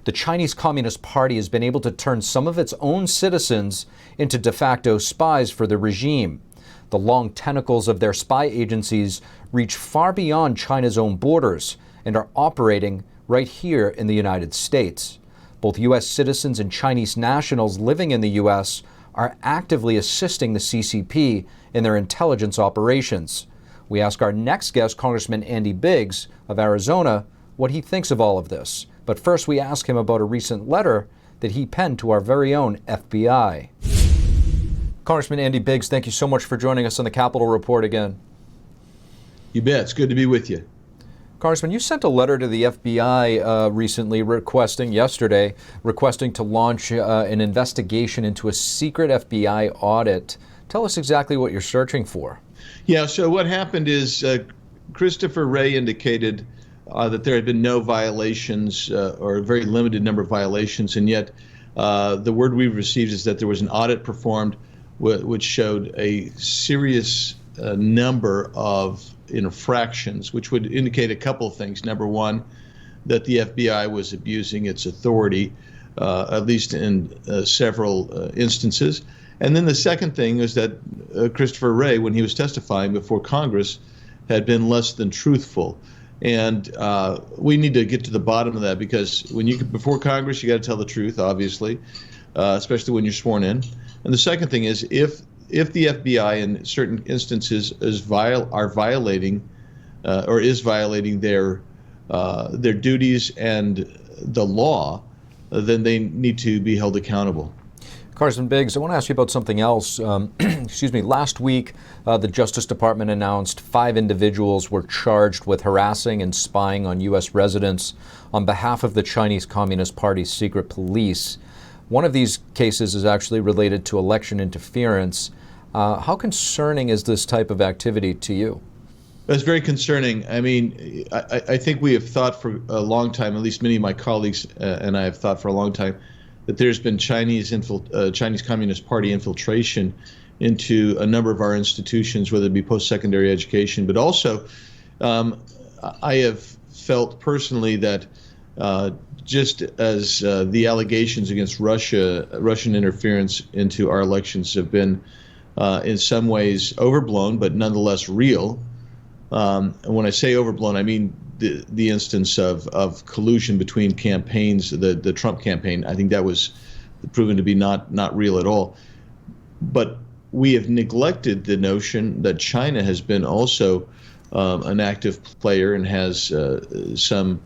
The Chinese Communist Party has been able to turn some of its own citizens into de facto spies for the regime. The long tentacles of their spy agencies reach far beyond China's own borders and are operating right here in the United States. Both U.S. citizens and Chinese nationals living in the U.S. are actively assisting the CCP in their intelligence operations. We ask our next guest, Congressman Andy Biggs of Arizona, what he thinks of all of this. But first, we ask him about a recent letter that he penned to our very own FBI. Congressman Andy Biggs, thank you so much for joining us on the Capitol Report again. You bet. It's good to be with you. Congressman, you sent a letter to the FBI recently yesterday, requesting to launch an investigation into a secret FBI audit. Tell us exactly what you're searching for. Yeah, so what happened is Christopher Wray indicated that there had been no violations or a very limited number of violations, and yet the word we've received is that there was an audit performed which showed a serious number of infractions, which would indicate a couple of things. Number one, that the FBI was abusing its authority, at least in several instances. And then the second thing is that Christopher Wray, when he was testifying before Congress, had been less than truthful. And we need to get to the bottom of that, because when you before Congress, you got to tell the truth, obviously, especially when you're sworn in. And the second thing is, if the FBI in certain instances is violating their duties and the law, then they need to be held accountable. Congressman Biggs, I want to ask you about something else. Excuse me. Last week, the Justice Department announced 5 individuals were charged with harassing and spying on U.S. residents on behalf of the Chinese Communist Party's secret police. One of these cases is actually related to election interference. How concerning is this type of activity to you? That's very concerning. I mean, I think we have thought for a long time, at least many of my colleagues and I have thought for a long time, that there's been Chinese Communist Party infiltration into a number of our institutions, whether it be post-secondary education, but also I have felt personally that just as the allegations against Russian interference into our elections have been in some ways overblown, but nonetheless real. And when I say overblown, I mean the instance of collusion between campaigns, the Trump campaign. I think that was proven to be not real at all. But we have neglected the notion that China has been also an active player and has some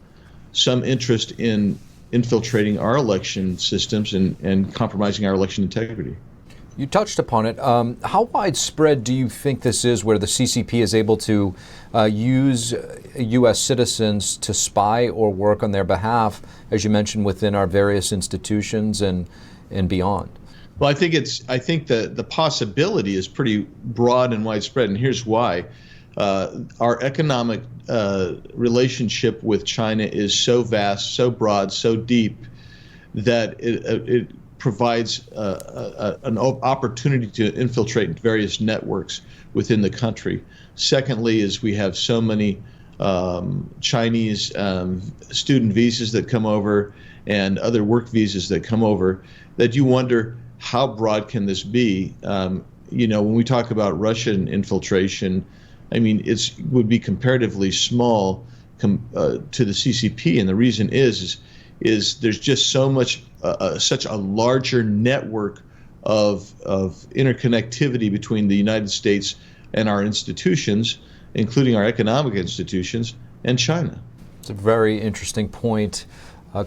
interest in infiltrating our election systems and compromising our election integrity. You touched upon it. How widespread do you think this is, where the CCP is able to use U.S. citizens to spy or work on their behalf, as you mentioned, within our various institutions and beyond? Well, I think the possibility is pretty broad and widespread, and here's why. Our economic relationship with China is so vast, so broad, so deep that it provides an opportunity to infiltrate various networks within the country. Secondly, is we have so many Chinese student visas that come over and other work visas that come over that you wonder, how broad can this be? When we talk about Russian infiltration, I mean, it would be comparatively small to the CCP, and the reason is there's just so much, such a larger network of interconnectivity between the United States and our institutions, including our economic institutions, and China. It's a very interesting point.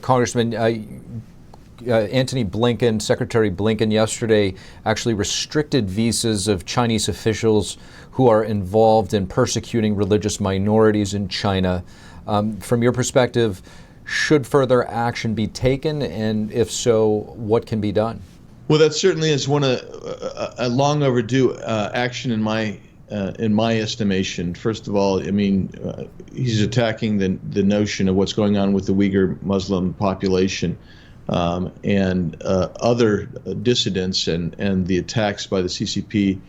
Congressman, Antony Blinken, Secretary Blinken yesterday actually restricted visas of Chinese officials who are involved in persecuting religious minorities in China. From your perspective, should further action be taken, and if so, what can be done? Well, that certainly is a long overdue action in my estimation. First of all, I mean, he's attacking the notion of what's going on with the Uyghur Muslim population and other dissidents and the attacks by the CCP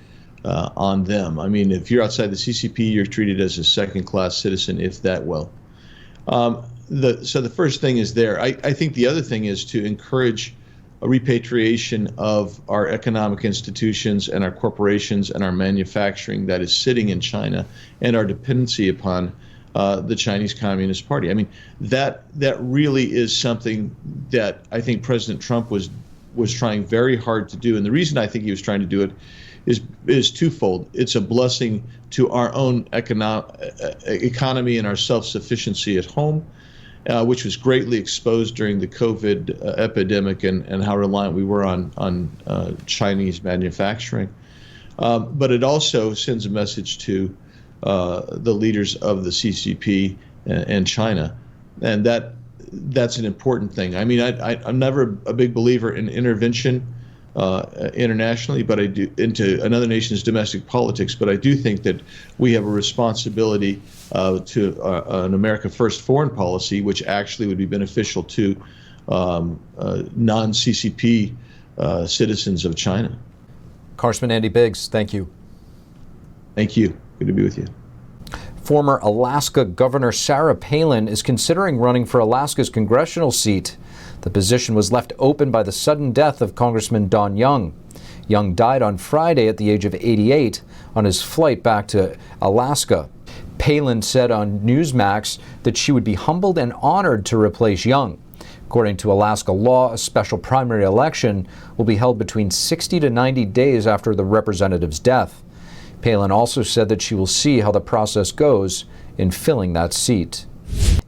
on them. I mean, if you're outside the CCP, you're treated as a second-class citizen, if that will. the first thing is there. I think the other thing is to encourage a repatriation of our economic institutions and our corporations and our manufacturing that is sitting in China and our dependency upon the Chinese Communist Party. I mean, that really is something that I think President Trump was trying very hard to do. And the reason I think he was trying to do it is twofold. It's a blessing to our own economy and our self-sufficiency at home, which was greatly exposed during the COVID epidemic and how reliant we were on Chinese manufacturing. But it also sends a message to the leaders of the CCP and China, and that's an important thing. I mean, I'm never a big believer in intervention internationally, but I do into another nation's domestic politics. But I do think that we have a responsibility to an America First foreign policy, which actually would be beneficial to non-CCP citizens of China. Congressman Andy Biggs, thank you. Thank you. Good to be with you. Former Alaska Governor Sarah Palin is considering running for Alaska's congressional seat. The position was left open by the sudden death of Congressman Don Young. Young died on Friday at the age of 88 on his flight back to Alaska. Palin said on Newsmax that she would be humbled and honored to replace Young. According to Alaska law, a special primary election will be held between 60 to 90 days after the representative's death. Palin also said that she will see how the process goes in filling that seat.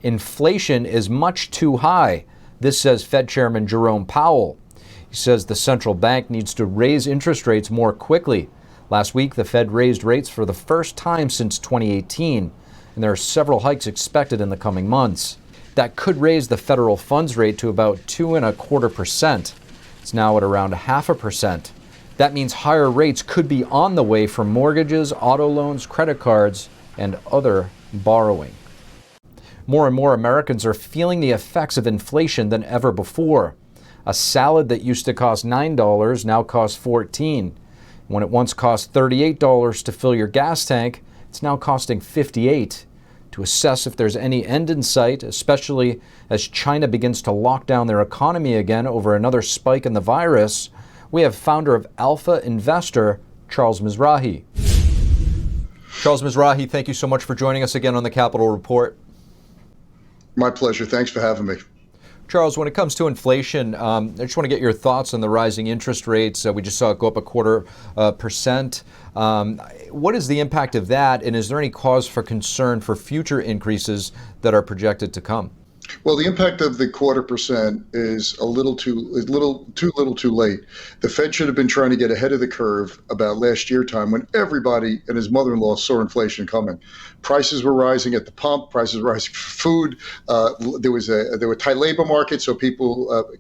Inflation is much too high. This says Fed Chairman Jerome Powell. He says the central bank needs to raise interest rates more quickly. Last week, the Fed raised rates for the first time since 2018, and there are several hikes expected in the coming months. That could raise the federal funds rate to about 2.25%. It's now at around 0.5%. That means higher rates could be on the way for mortgages, auto loans, credit cards, and other borrowing. More and more Americans are feeling the effects of inflation than ever before. A salad that used to cost $9 now costs $14. When it once cost $38 to fill your gas tank, it's now costing $58. To assess if there's any end in sight, especially as China begins to lock down their economy again over another spike in the virus, we have founder of Alpha Investor, Charles Mizrahi. Charles Mizrahi, thank you so much for joining us again on the Capitol Report. My pleasure. Thanks for having me. Charles, when it comes to inflation, I just want to get your thoughts on the rising interest rates. We just saw it go up 0.25%. What is the impact of that, and is there any cause for concern for future increases that are projected to come? Well, the impact of the 0.25% is too little too late. The Fed should have been trying to get ahead of the curve about last year time when everybody and his mother-in-law saw inflation coming. Prices were rising at the pump, prices were rising for food. There were tight labor markets, so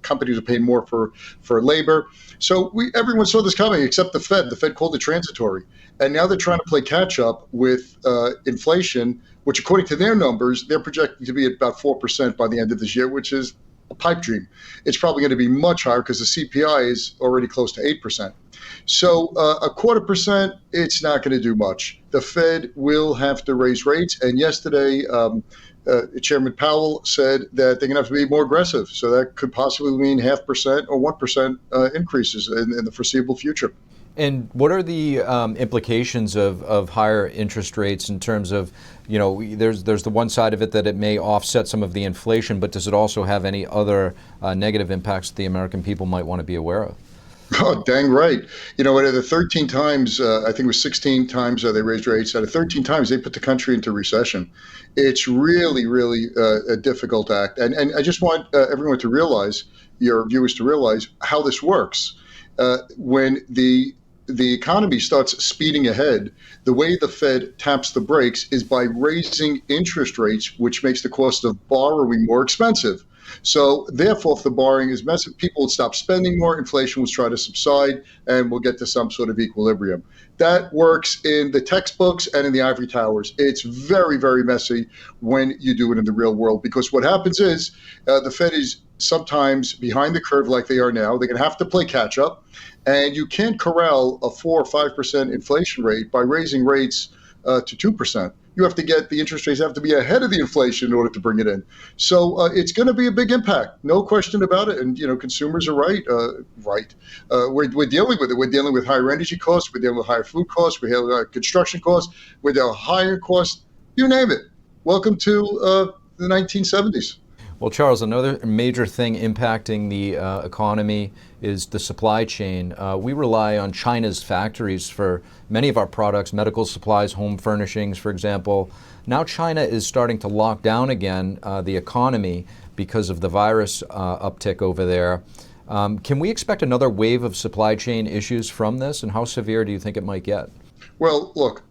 companies were paying more for labor. So everyone saw this coming except the Fed. The Fed called it transitory. And now they're trying to play catch up with inflation, which according to their numbers, they're projecting to be at about 4% by the end of this year, which is a pipe dream. It's probably going to be much higher because the CPI is already close to 8%. So 0.25%, it's not going to do much. The Fed will have to raise rates. And yesterday, Chairman Powell said that they're going to have to be more aggressive. So that could possibly mean 0.5% or 1% increases in the foreseeable future. And what are the implications of higher interest rates in terms of, there's the one side of it that it may offset some of the inflation, but does it also have any other negative impacts that the American people might want to be aware of? Oh, dang right. Out of the 13 times, I think it was 16 times they raised rates, out of 13 times they put the country into recession. It's really, really a difficult act. And I just want everyone to realize, your viewers to realize how this works. When the economy starts speeding ahead, the way the Fed taps the brakes is by raising interest rates, which makes the cost of borrowing more expensive. So therefore, if the borrowing is massive, people would stop spending more, inflation will try to subside, and we'll get to some sort of equilibrium. That works in the textbooks and in the ivory towers. It's very, very messy when you do it in the real world, because what happens is the Fed is sometimes behind the curve like they are now. They're going to have to play catch up, and you can't corral a 4 or 5% inflation rate by raising rates to 2%. you have to get the interest rates have to be ahead of the inflation in order to bring it in. So it's going to be a big impact, no question about it. And consumers are right. We're dealing with it. We're dealing with higher energy costs. We're dealing with higher food costs. We're dealing with construction costs. We're dealing with higher costs. You name it. Welcome to the 1970s. Well, Charles, another major thing impacting the economy is the supply chain. We rely on China's factories for many of our products, medical supplies, home furnishings, for example. Now China is starting to lock down again the economy because of the virus uptick over there. Can we expect another wave of supply chain issues from this, and how severe do you think it might get? Well, look,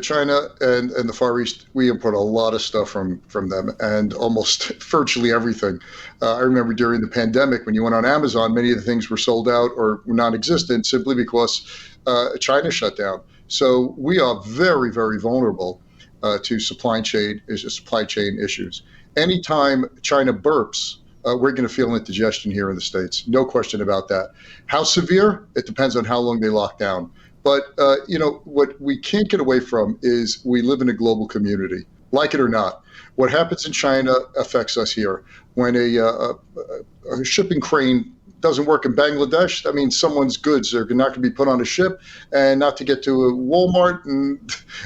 China and the Far East, we import a lot of stuff from them, and almost virtually everything. I remember during the pandemic, when you went on Amazon, many of the things were sold out or were non-existent simply because China shut down. So we are very, very vulnerable to supply chain issues. Anytime China burps, we're going to feel indigestion here in the States. No question about that. How severe? It depends on how long they lock down. But, what we can't get away from is we live in a global community, like it or not. What happens in China affects us here. When a shipping crane doesn't work in Bangladesh, that means someone's goods are not going to be put on a ship and not to get to a Walmart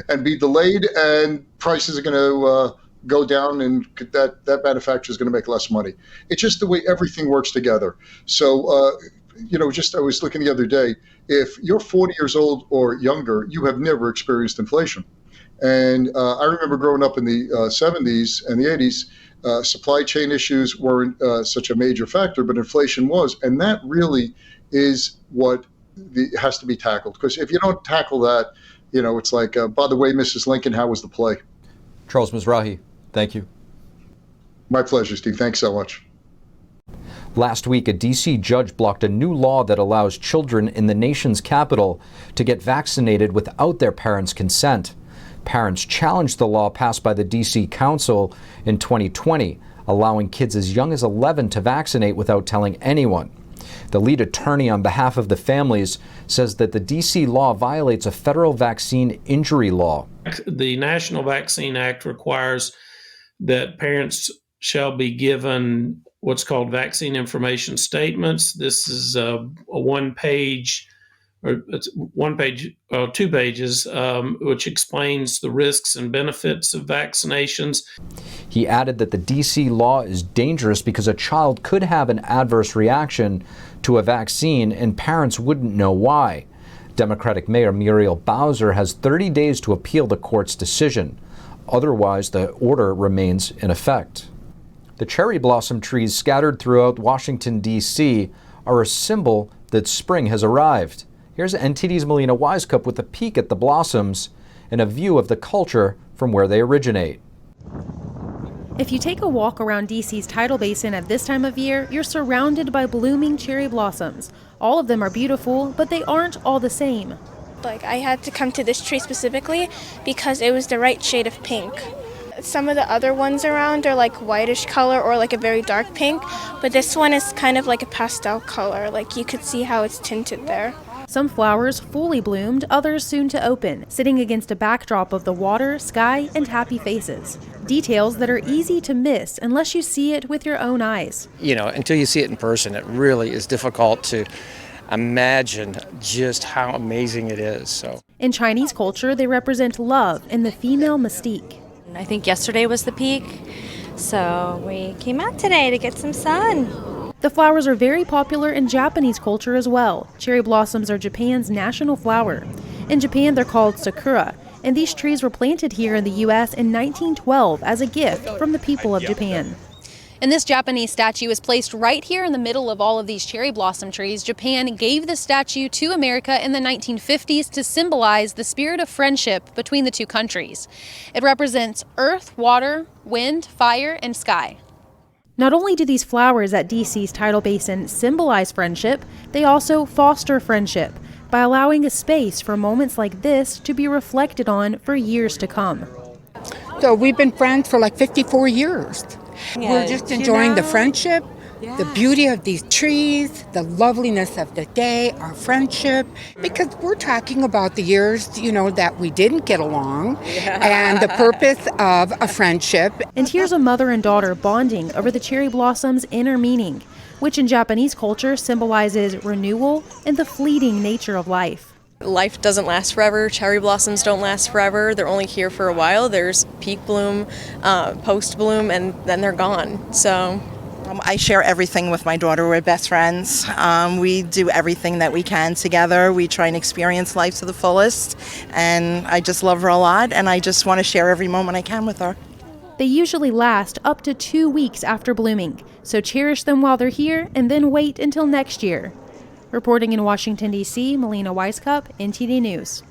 and be delayed, and prices are going to go down, and that manufacturer is going to make less money. It's just the way everything works together. So, I was looking the other day, if you're 40 years old or younger, you have never experienced inflation. And I remember growing up in the 70s and the 80s, supply chain issues weren't such a major factor, but inflation was. And that really is what has to be tackled. Because if you don't tackle that, it's like, by the way, Mrs. Lincoln, how was the play? Charles Mizrahi, thank you. My pleasure, Steve. Thanks so much. Last week, a D.C. judge blocked a new law that allows children in the nation's capital to get vaccinated without their parents' consent. Parents challenged the law passed by the D.C. Council in 2020, allowing kids as young as 11 to vaccinate without telling anyone. The lead attorney on behalf of the families says that the D.C. law violates a federal vaccine injury law. The National Vaccine Act requires that parents shall be given what's called vaccine information statements. This is a one-page, or it's two pages, which explains the risks and benefits of vaccinations. He added that the D.C. law is dangerous because a child could have an adverse reaction to a vaccine and parents wouldn't know why. Democratic Mayor Muriel Bowser has 30 days to appeal the court's decision. Otherwise, the order remains in effect. The cherry blossom trees scattered throughout Washington, D.C. are a symbol that spring has arrived. Here's NTD's Melina Wisecup with a peek at the blossoms and a view of the culture from where they originate. If you take a walk around D.C.'s tidal basin at this time of year, you're surrounded by blooming cherry blossoms. All of them are beautiful, but they aren't all the same. I had to come to this tree specifically because it was the right shade of pink. Some of the other ones around are whitish color or a very dark pink, but this one is kind of like a pastel color. You could see how it's tinted there. Some flowers fully bloomed, others soon to open, sitting against a backdrop of the water, sky, and happy faces. Details that are easy to miss unless you see it with your own eyes. Until you see it in person, it really is difficult to imagine just how amazing it is. In Chinese culture, they represent love and the female mystique. I think yesterday was the peak, so we came out today to get some sun. The flowers are very popular in Japanese culture as well. Cherry blossoms are Japan's national flower. In Japan, they're called sakura, and these trees were planted here in the U.S. in 1912 as a gift from the people of Japan. And this Japanese statue is placed right here in the middle of all of these cherry blossom trees. Japan gave the statue to America in the 1950s to symbolize the spirit of friendship between the two countries. It represents earth, water, wind, fire, and sky. Not only do these flowers at DC's tidal basin symbolize friendship, they also foster friendship by allowing a space for moments like this to be reflected on for years to come. So we've been friends for 54 years. Yeah, We're just enjoying the friendship The beauty of these trees, the loveliness of the day, our friendship, because we're talking about the years, that we didn't get along and the purpose of a friendship. And here's a mother and daughter bonding over the cherry blossom's inner meaning, which in Japanese culture symbolizes renewal and the fleeting nature of life. Life doesn't last forever. Cherry blossoms don't last forever. They're only here for a while. There's peak bloom, post bloom, and then they're gone. So I share everything with my daughter. We're best friends. We do everything that we can together. We try and experience life to the fullest. And I just love her a lot, and I just want to share every moment I can with her. They usually last up to 2 weeks after blooming, so cherish them while they're here and then wait until next year. Reporting in Washington, D.C., Melina Weisskopf, NTD News.